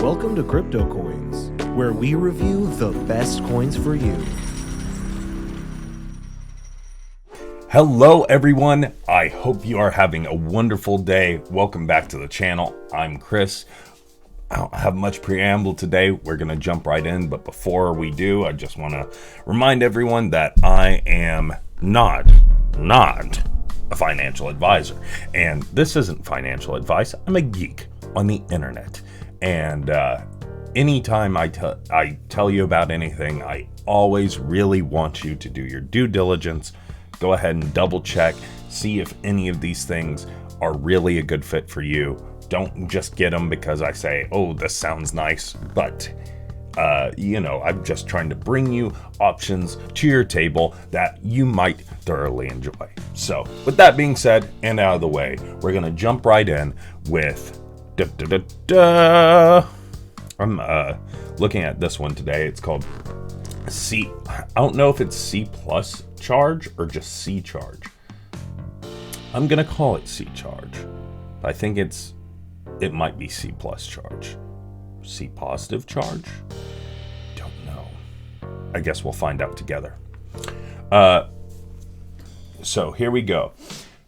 Welcome to CryptoCoins, where we review the best coins for you. Hello everyone, I hope you are having a wonderful day. Welcome back to the channel. I'm Chris. I don't have much preamble today. We're going to jump right in, but before we do, I just want to remind everyone that I am not a financial advisor. And this isn't financial advice. I'm a geek on the internet. And anytime I tell you about anything, I always really want you to do your due diligence. Go ahead and double check, see if any of these things are really a good fit for you. Don't just get them because I say, oh, this sounds nice. But, I'm just trying to bring you options to your table that you might thoroughly enjoy. So with that being said and out of the way, we're going to jump right in with I'm looking at this one today. It's called I don't know if it's C+Charge or just C-Charge. I'm going to call it C-Charge. But I think it might be C+Charge. C-positive charge? Don't know. I guess we'll find out together. So here we go.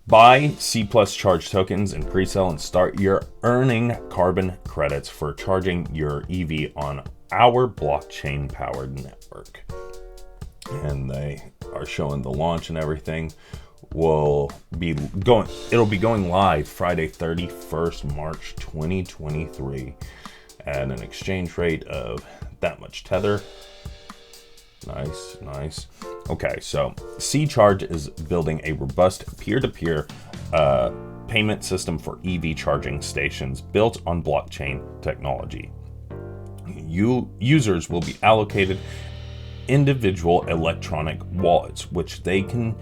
Buy C+Charge tokens in pre-sale and start your earning carbon credits for charging your EV on our blockchain-powered network. And they are showing the launch and everything. It'll be going live Friday, 31st March 2023 at an exchange rate of that much tether. Nice. Okay, so C-Charge is building a robust peer-to-peer payment system for EV charging stations built on blockchain technology. Users will be allocated individual electronic wallets, which they can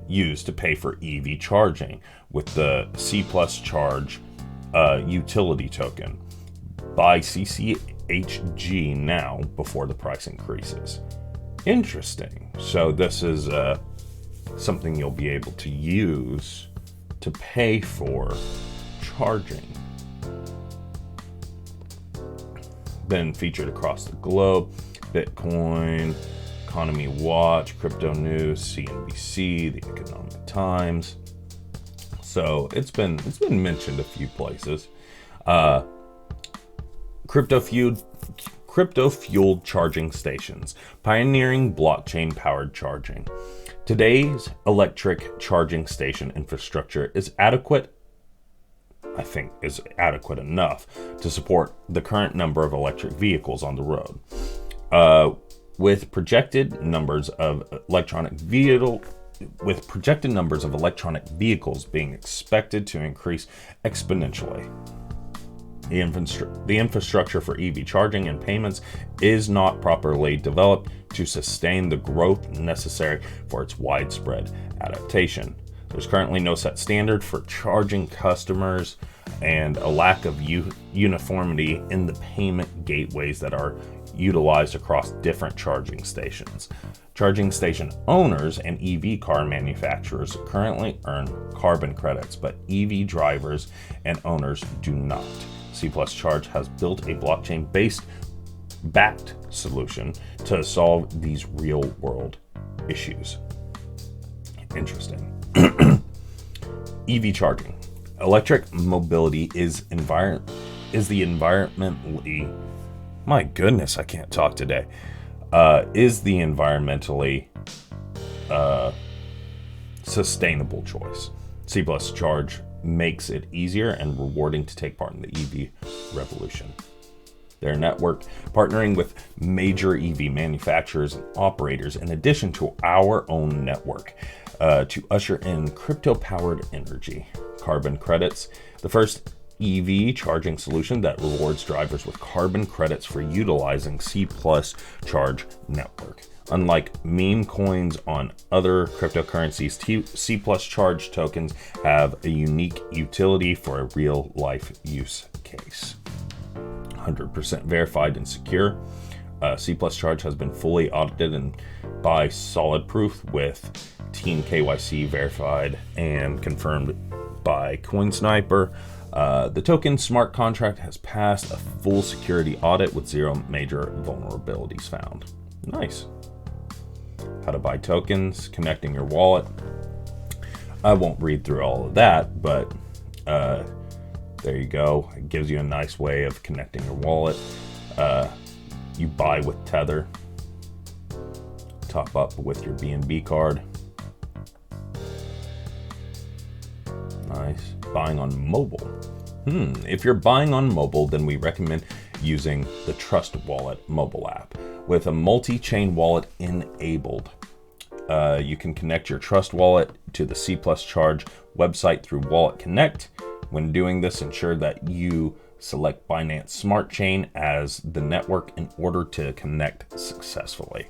use to pay for EV charging with the C+Charge utility token. Buy CCHG now before the price increases. Interesting. So this is something you'll be able to use to pay for charging. Been featured across the globe. Bitcoin, Economy Watch, Crypto News, CNBC, The Economic Times. So it's been mentioned a few places. Crypto-fueled charging stations, pioneering blockchain-powered charging. Today's electric charging station infrastructure is adequate enough to support the current number of electric vehicles on the road. With projected numbers of electronic vehicles being expected to increase exponentially. The infrastructure for EV charging and payments is not properly developed to sustain the growth necessary for its widespread adaptation. There's currently no set standard for charging customers and a lack of uniformity in the payment gateways that are utilized across different charging stations. Charging station owners and EV car manufacturers currently earn carbon credits, but EV drivers and owners do not. C+Charge has built a blockchain-backed solution to solve these real-world issues. Interesting. EV charging. Electric mobility is the environmentally... My goodness, I can't talk today. Is the environmentally sustainable choice. C+Charge makes it easier and rewarding to take part in the EV revolution. Their network, partnering with major EV manufacturers and operators, in addition to our own network, to usher in crypto-powered energy. Carbon credits, the first EV charging solution that rewards drivers with carbon credits for utilizing C+Charge network. Unlike meme coins on other cryptocurrencies, C+Charge tokens have a unique utility for a real-life use case. 100% verified and secure. C+Charge has been fully audited and by Solid Proof with Team KYC verified and confirmed by CoinSniper. The token smart contract has passed a full security audit with 0 major vulnerabilities found. Nice. How to buy tokens, connecting your wallet. I won't read through all of that, but there you go. It gives you a nice way of connecting your wallet. You buy with Tether. Top up with your BNB card. Nice. Buying on mobile. If you're buying on mobile, then we recommend using the Trust Wallet mobile app. With a multi-chain wallet enabled, you can connect your Trust Wallet to the C+Charge website through Wallet Connect. When doing this, ensure that you select Binance Smart Chain as the network in order to connect successfully.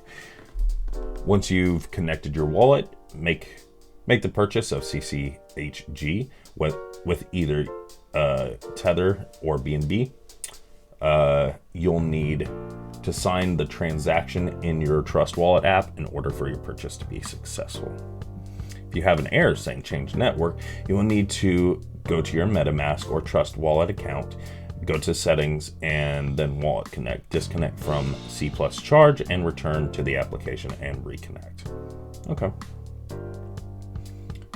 Once you've connected your wallet, make the purchase of CCHG with either Tether or BNB. You'll need to sign the transaction in your Trust Wallet app in order for your purchase to be successful. If you have an error saying change network, you will need to go to your MetaMask or Trust Wallet account, go to settings, and then Wallet Connect. Disconnect from C+Charge and return to the application and reconnect. Okay.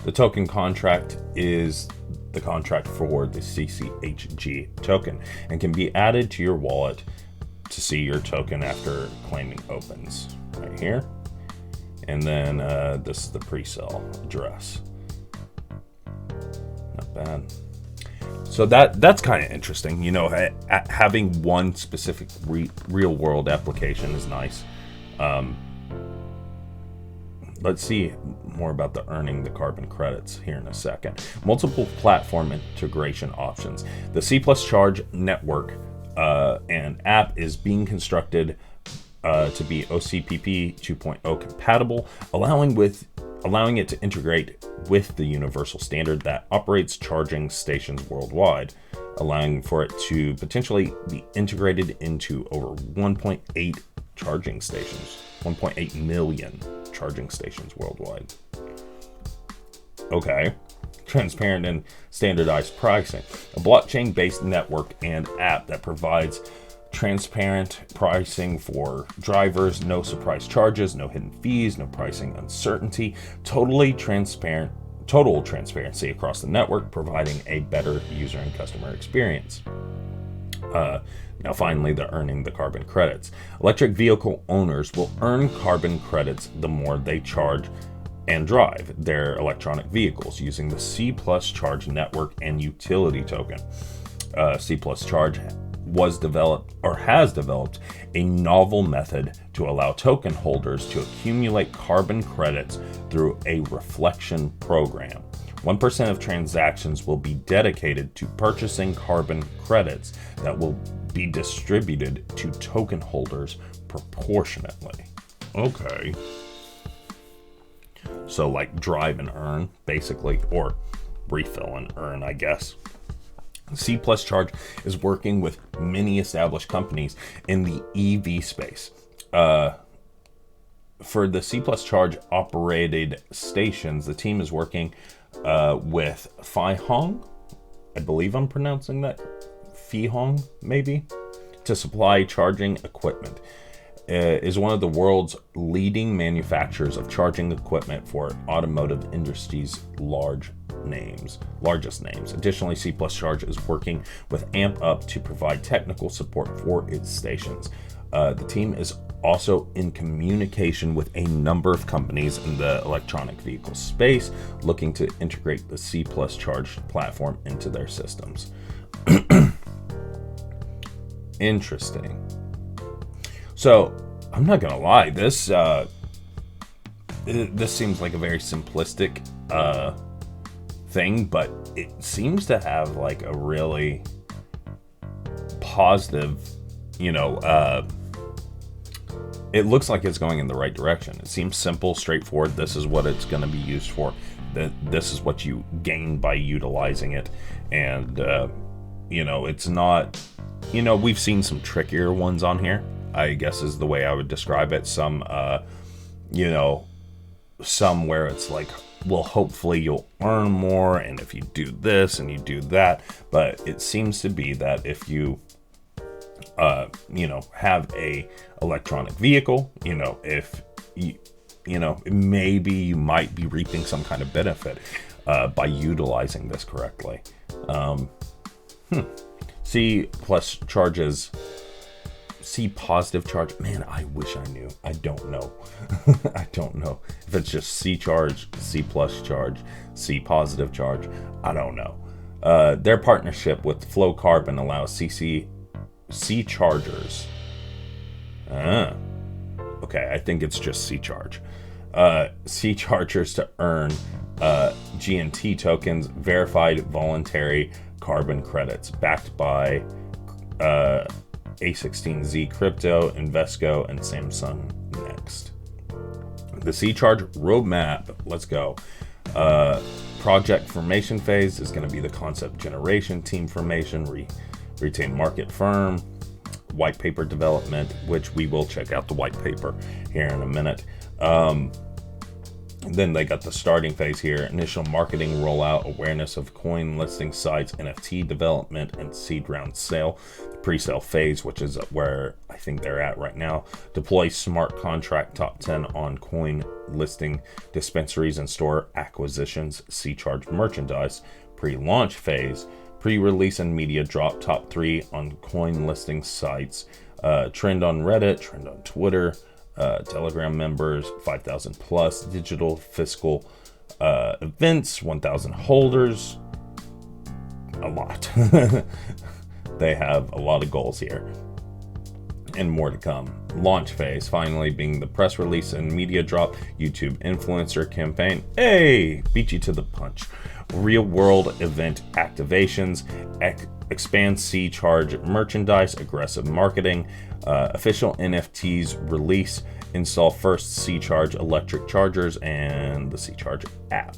The token contract is the contract for the CCHG token and can be added to your wallet to see your token after claiming opens. Right here. And then this is the pre-sale address. Not bad. So that's kind of interesting. You know, having one specific real world application is nice. Let's see more about the earning the carbon credits here in a second. Multiple platform integration options. The C+Charge network and app is being constructed to be OCPP 2.0 compatible, allowing it to integrate with the universal standard that operates charging stations worldwide, allowing for it to potentially be integrated into over 1.8 charging stations, 1.8 million charging stations worldwide. Okay. Transparent and standardized pricing. A blockchain-based network and app that provides transparent pricing for drivers, no surprise charges, no hidden fees, no pricing uncertainty, total transparency across the network, providing a better user and customer experience. Now finally, they're earning the carbon credits. Electric vehicle owners will earn carbon credits the more they charge and drive their electronic vehicles using the C+Charge network and utility token. C+Charge has developed a novel method to allow token holders to accumulate carbon credits through a reflection program. 1% of transactions will be dedicated to purchasing carbon credits that will be distributed to token holders proportionately. Okay. So like drive and earn, basically, or refill and earn, I guess. C+Charge is working with many established companies in the EV space. For the C+Charge operated stations, the team is working with Feihong, I believe I'm pronouncing that, Feihong maybe, to supply charging equipment. Is one of the world's leading manufacturers of charging equipment for automotive industry's largest names. Additionally, C+Charge is working with AmpUp to provide technical support for its stations. The team is also in communication with a number of companies in the electronic vehicle space, looking to integrate the C+Charge platform into their systems. Interesting. So, I'm not gonna lie, this seems like a very simplistic thing, but it seems to have like a really positive, it looks like it's going in the right direction. It seems simple, straightforward. This is what it's going to be used for. This is what you gain by utilizing it. And, it's not, we've seen some trickier ones on here, I guess is the way I would describe it. Some, some where it's like well, hopefully you'll earn more, and if you do this and you do that. But it seems to be that if you have a electronic vehicle, if you maybe you might be reaping some kind of benefit by utilizing this correctly. C positive charge. Man, I wish I knew. I don't know. I don't know if it's just C charge, C plus charge, C positive charge. I don't know. Their partnership with Flow Carbon allows C chargers. Okay, I think it's just C charge. C chargers to earn GNT tokens, verified voluntary carbon credits, backed by A16Z Crypto, Invesco, and Samsung Next. The C-Charge roadmap, let's go. Project formation phase is going to be the concept generation, team formation, retain market firm, white paper development, which we will check out the white paper here in a minute. Then they got the starting phase here, initial marketing rollout, awareness of coin listing sites, NFT development, and seed round sale. The pre-sale phase, which is where I think they're at right now. Deploy smart contract top 10 on coin listing dispensaries and store acquisitions, C-Charge merchandise. Pre-launch phase, pre-release and media drop top 3 on coin listing sites. Trend on Reddit, trend on Twitter. Telegram members, 5,000 plus digital fiscal events, 1,000 holders. A lot. They have a lot of goals here and more to come. Launch phase finally being the press release and media drop, YouTube influencer campaign. Hey, beat you to the punch. Real world event activations, expand C-Charge merchandise, aggressive marketing, official NFTs release, install first C-Charge electric chargers, and the C-Charge app.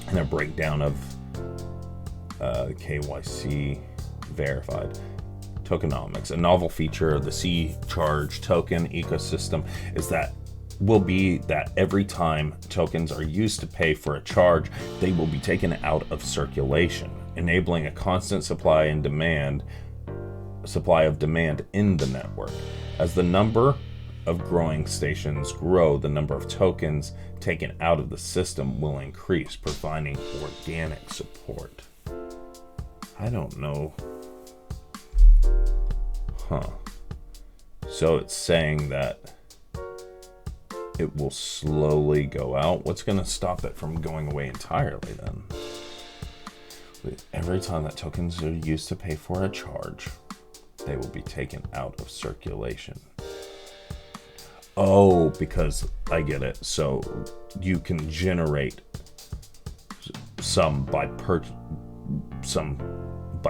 And a breakdown of KYC verified. Tokenomics. A novel feature of the C-Charge token ecosystem will be that every time tokens are used to pay for a charge, they will be taken out of circulation, enabling a constant supply of demand in the network. As the number of growing stations grow, the number of tokens taken out of the system will increase, providing organic support. I don't know. So it's saying that it will slowly go out. What's going to stop it from going away entirely then? Every time that tokens are used to pay for a charge, they will be taken out of circulation. Oh, because I get it. So you can generate some by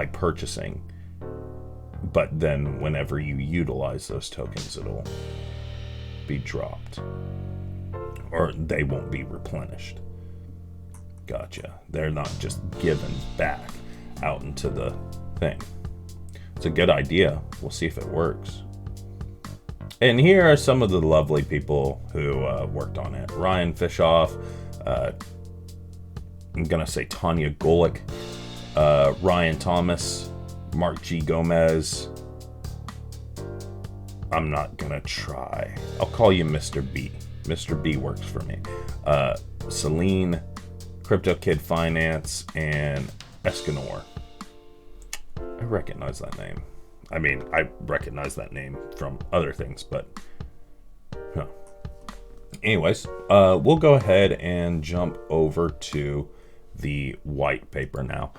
purchasing, but then whenever you utilize those tokens, it'll be dropped, or they won't be replenished. Gotcha. They're not just given back out into the thing. It's a good idea. We'll see if it works. And here are some of the lovely people who worked on it. Ryan Fishoff, I'm gonna say Tanya Golick, Ryan Thomas, Mark G. Gomez. I'm not gonna try. I'll call you Mr. B. Mr. B works for me. Celine, Crypto Kid Finance, and Escanor. I recognize that name. I mean, I recognize that name from other things, but anyways, we'll go ahead and jump over to the white paper now.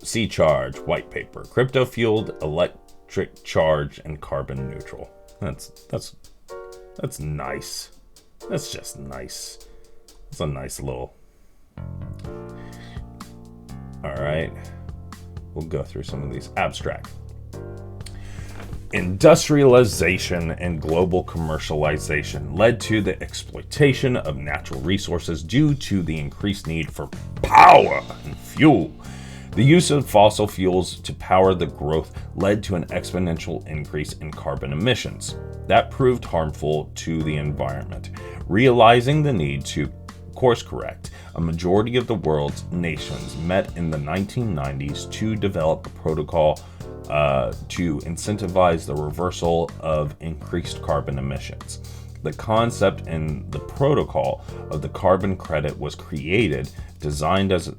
C-Charge white paper, crypto fueled electric charge and carbon neutral. That's nice. That's just nice. It's a nice little. All right, we'll go through some of these. Abstract. Industrialization and global commercialization led to the exploitation of natural resources due to the increased need for power and fuel. The use of fossil fuels to power the growth led to an exponential increase in carbon emissions. That proved harmful to the environment. Realizing the need to course correct, a majority of the world's nations met in the 1990s to develop a protocol to incentivize the reversal of increased carbon emissions. The concept in the protocol of the carbon credit was created, designed as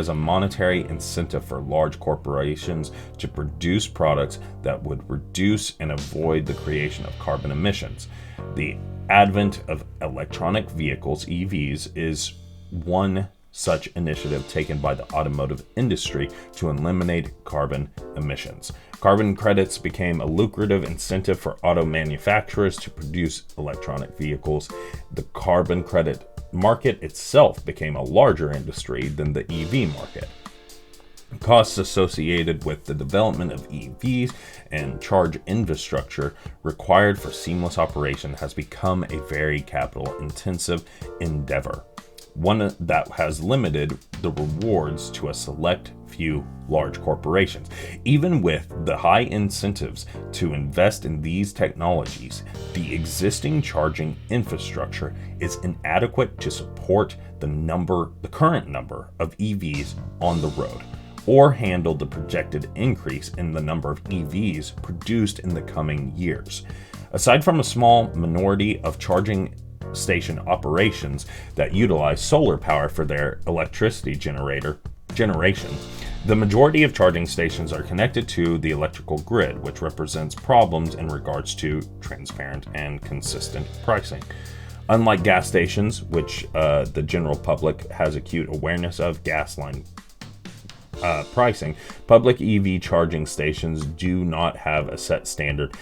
a monetary incentive for large corporations to produce products that would reduce and avoid the creation of carbon emissions. The advent of electronic vehicles, EVs, is one such initiative taken by the automotive industry to eliminate carbon emissions. Carbon credits became a lucrative incentive for auto manufacturers to produce electronic vehicles. The carbon credit market itself became a larger industry than the EV market. Costs associated with the development of EVs and charge infrastructure required for seamless operation has become a very capital-intensive endeavor, one that has limited the rewards to a select few large corporations. Even with the high incentives to invest in these technologies, the existing charging infrastructure is inadequate to support the current number of EVs on the road, or handle the projected increase in the number of EVs produced in the coming years. Aside from a small minority of charging station operations that utilize solar power for their electricity generation, the majority of charging stations are connected to the electrical grid, which represents problems in regards to transparent and consistent pricing. Unlike gas stations, which the general public has acute awareness of gas line pricing, public EV charging stations do not have a set standard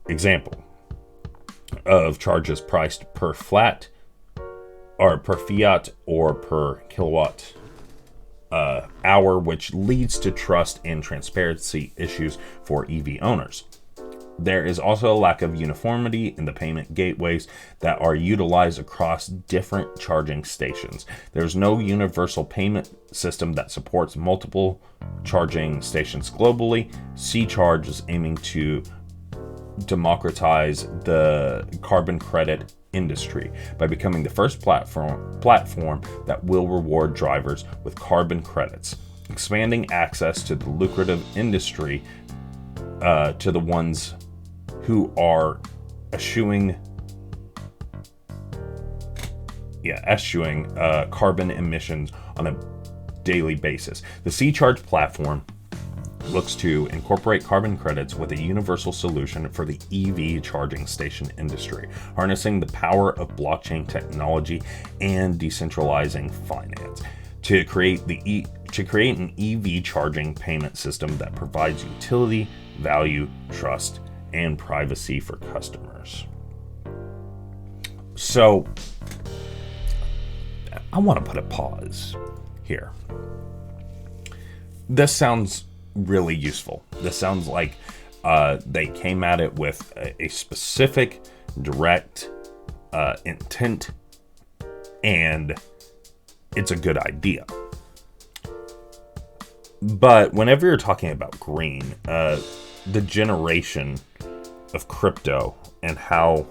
example of charges priced per flat or per fiat or per kilowatt hour, which leads to trust and transparency issues for EV owners. There is also a lack of uniformity in the payment gateways that are utilized across different charging stations. There's no universal payment system that supports multiple charging stations globally. C+Charge is aiming to democratize the carbon credit industry by becoming the first platform that will reward drivers with carbon credits, expanding access to the lucrative industry to the ones who are eschewing carbon emissions on a daily basis. The C+Charge platform looks to incorporate carbon credits with a universal solution for the EV charging station industry, harnessing the power of blockchain technology and decentralizing finance to create an EV charging payment system that provides utility, value, trust, and privacy for customers. So I want to put a pause here. This sounds really useful. This sounds like they came at it with a specific, direct intent, and it's a good idea. But whenever you're talking about green, the generation of crypto and how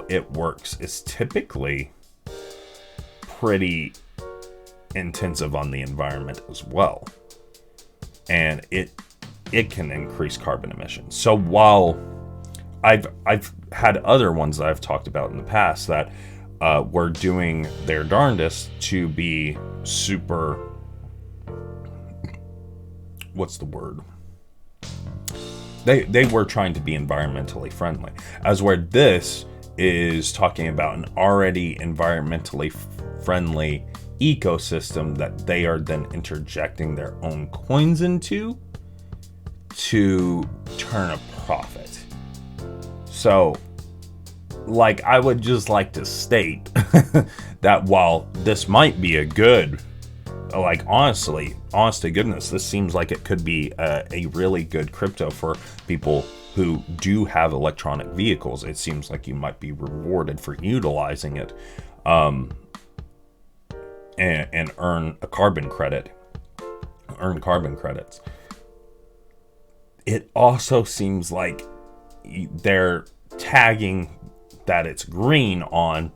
it works is typically pretty intensive on the environment as well, and it can increase carbon emissions. So while I've had other ones that I've talked about in the past that were doing their darndest to be super, what's the word? They were trying to be environmentally friendly, as where this is talking about an already environmentally friendly ecosystem that they are then interjecting their own coins into to turn a profit. So, like, I would just like to state that while this might be a good, like, honest to goodness, this seems like it could be a really good crypto for people who do have electronic vehicles. It seems like you might be rewarded for utilizing it. and earn a carbon credit, earn carbon credits. It also seems like they're tagging that it's green on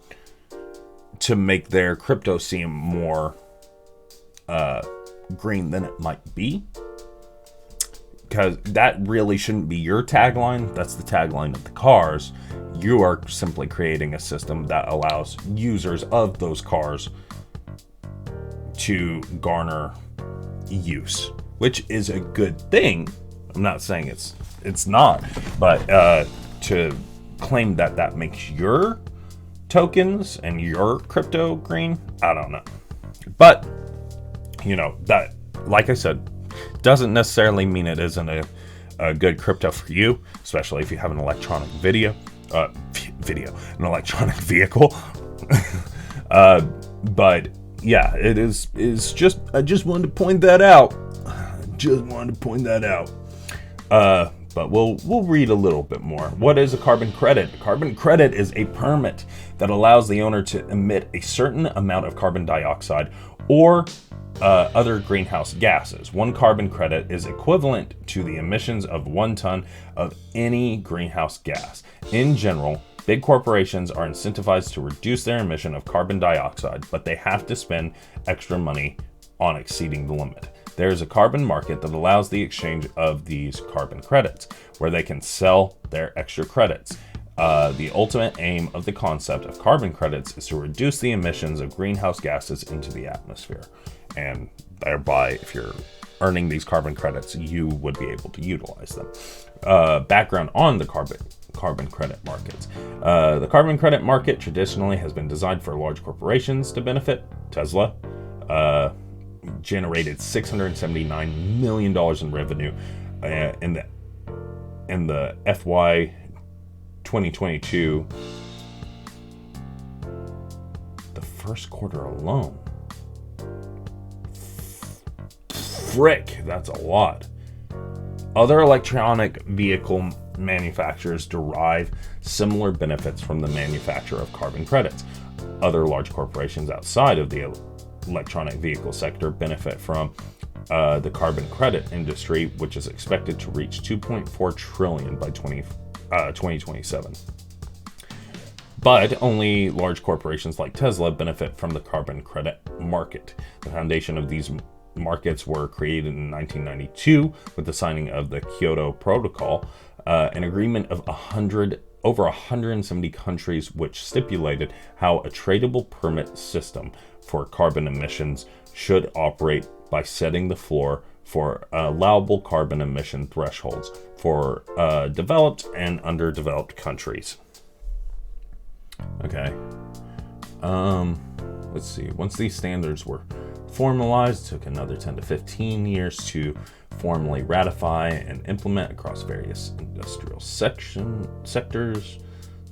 to make their crypto seem more green than it might be. Because that really shouldn't be your tagline. That's the tagline of the cars. You are simply creating a system that allows users of those cars to garner use, which is a good thing. I'm not saying it's not, but to claim that makes your tokens and your crypto green, I don't know. But that, like I said, doesn't necessarily mean it isn't a good crypto for you, especially if you have an electronic an electronic vehicle. But yeah, it is just, I just wanted to point that out. But we'll read a little bit more. What is a carbon credit? A carbon credit is a permit that allows the owner to emit a certain amount of carbon dioxide or other greenhouse gases. One carbon credit is equivalent to the emissions of 1 ton of any greenhouse gas. In general, big corporations are incentivized to reduce their emission of carbon dioxide, but they have to spend extra money on exceeding the limit. There is a carbon market that allows the exchange of these carbon credits, where they can sell their extra credits. The ultimate aim of the concept of carbon credits is to reduce the emissions of greenhouse gases into the atmosphere. And thereby, if you're earning these carbon credits, you would be able to utilize them. Background on the carbon credit markets. The carbon credit market traditionally has been designed for large corporations to benefit. Tesla generated $679 million in revenue in the FY 2022, the first quarter alone. Frick, that's a lot. Other electronic vehicle manufacturers derive similar benefits from the manufacture of carbon credits. Other large corporations outside of the electronic vehicle sector benefit from the carbon credit industry, which is expected to reach $2.4 trillion by 2027. But only large corporations like Tesla benefit from the carbon credit market. The foundation of these markets were created in 1992 with the signing of the Kyoto Protocol, an agreement of over 170 countries, which stipulated how a tradable permit system for carbon emissions should operate by setting the floor for allowable carbon emission thresholds for developed and underdeveloped countries. Okay. Let's see. Once these standards were formalized, it took another 10 to 15 years to formally ratify and implement across various industrial sectors.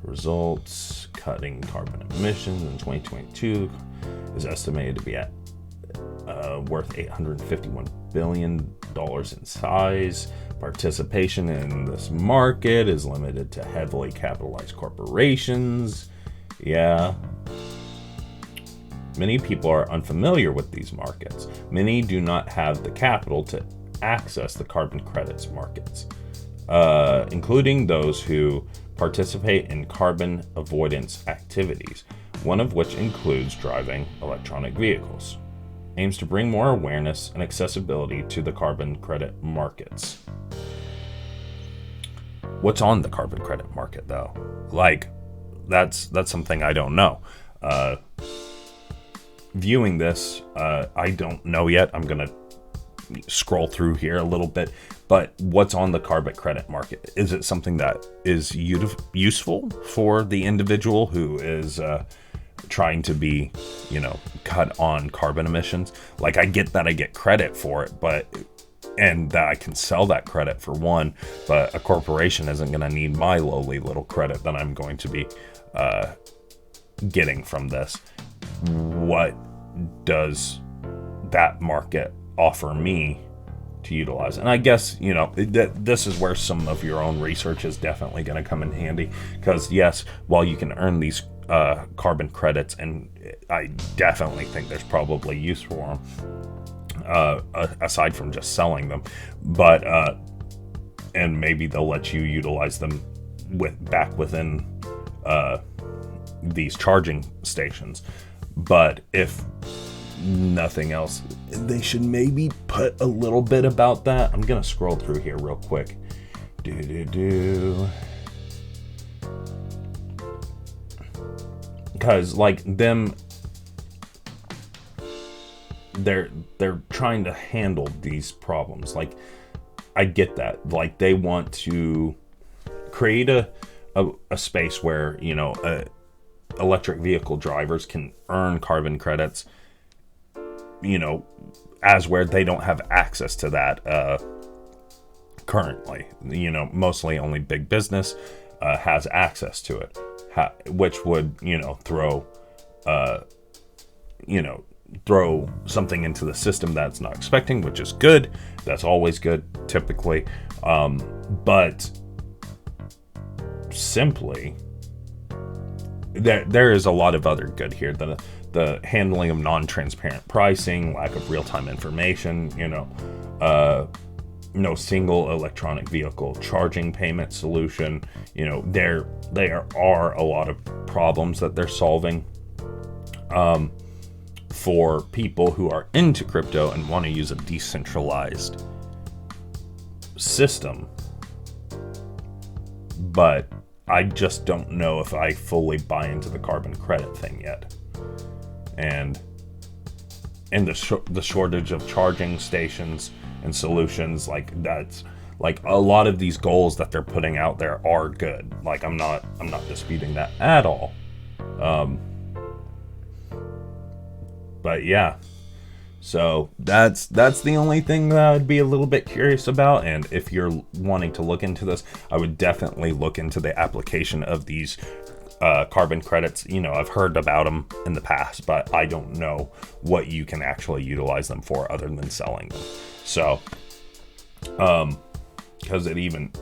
Results: cutting carbon emissions in 2022 is estimated to be at worth $851 billion in size. Participation in this market is limited to heavily capitalized corporations. Yeah. Many people are unfamiliar with these markets. Many do not have the capital to access the carbon credits markets, including those who participate in carbon avoidance activities, one of which includes driving electronic vehicles. Aims to bring more awareness and accessibility to the carbon credit markets. What's on the carbon credit market, though? Like, that's something I don't know. Viewing this, I don't know yet. I'm gonna scroll through here a little bit, but what's on the carbon credit market? Is it something that is useful for the individual who is trying to be, cut on carbon emissions? Like, I get that I get credit for it, and that I can sell that credit for one, but a corporation isn't going to need my lowly little credit that I'm going to be getting from this. What does that market offer me to utilize? And I guess, this is where some of your own research is definitely going to come in handy, because yes, while you can earn these carbon credits, and I definitely think there's probably use for them, aside from just selling them. But and maybe they'll let you utilize them back within these charging stations. But if nothing else, they should maybe put a little bit about that. I'm gonna scroll through here real quick. Because like them, they're trying to handle these problems. Like, I get that. Like, they want to create a space where, you know, electric vehicle drivers can earn carbon credits, you know, as where they don't have access to that currently. You know, mostly only big business has access to it, which would, you know, throw something into the system that's not expecting, which is good. That's always good, typically. But simply, there is a lot of other good here. The handling of non-transparent pricing, lack of real-time information, you know, no single electronic vehicle charging payment solution. You know, there are a lot of problems that they're solving for people who are into crypto and want to use a decentralized system. But I just don't know if I fully buy into the carbon credit thing yet. And the shortage of charging stations and solutions, like, that's like a lot of these goals that they're putting out there are good. Like, I'm not disputing that at all. But yeah, so that's the only thing that I'd be a little bit curious about. And if you're wanting to look into this, I would definitely look into the application of these carbon credits. You know, I've heard about them in the past, but I don't know what you can actually utilize them for other than selling them. So, because it even,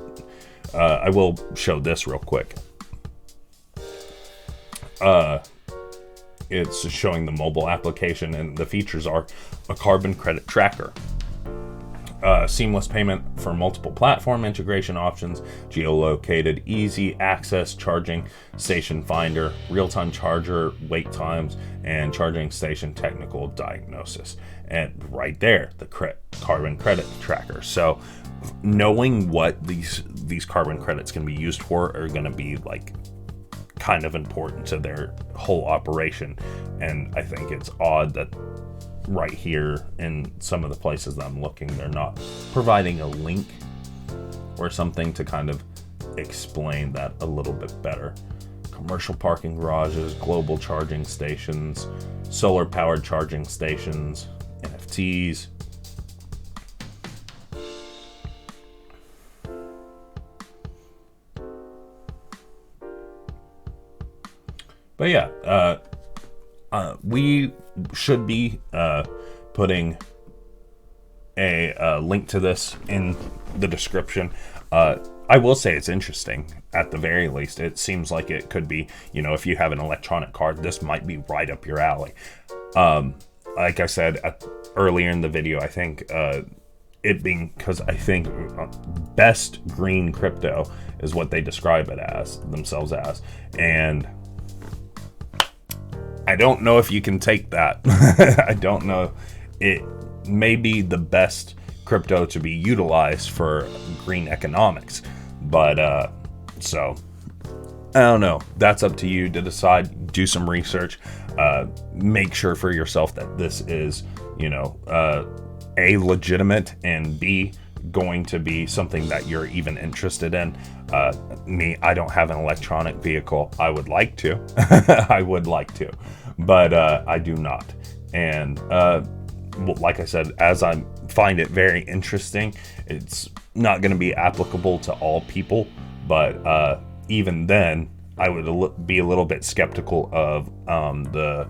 I will show this real quick. It's showing the mobile application, and the features are a carbon credit tracker, seamless payment for multiple platform integration options, geolocated easy access charging station finder, real-time charger wait times, and charging station technical diagnosis. And right there, the carbon credit tracker. So knowing what these carbon credits can be used for are going to be like kind of important to their whole operation. And I think it's odd that right here in some of the places that I'm looking, they're not providing a link or something to kind of explain that a little bit better. Commercial parking garages, global charging stations, solar powered charging stations, NFTs. But yeah, we should be putting a link to this in the description. I will say it's interesting. At the very least, it seems like it could be, you know, if you have an electronic card, this might be right up your alley. Like I said earlier in the video, I think it being, because I think best green crypto is what they describe it as, themselves as. And I don't know if you can take that. I don't know. It may be the best crypto to be utilized for green economics. But, so, I don't know. That's up to you to decide. Do some research. Make sure for yourself that this is, you know, A, legitimate, and B, going to be something that you're even interested in. Me, I don't have an electronic vehicle. I would like to. I would like to. But I do not. And like I said, as I find it very interesting, it's not going to be applicable to all people. But even then, I would be a little bit skeptical of the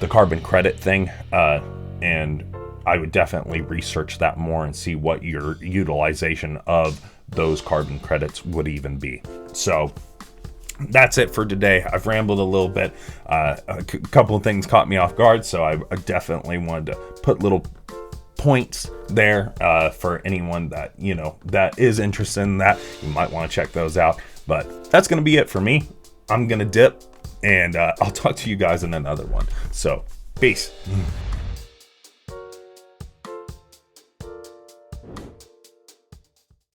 carbon credit thing. And I would definitely research that more and see what your utilization of those carbon credits would even be. So that's it for today. I've rambled a little bit. Couple of things caught me off guard, so I definitely wanted to put little points there for anyone that that is interested in that. You might want to check those out. But that's gonna be it for me. I'm gonna dip, and I'll talk to you guys in another one. So peace.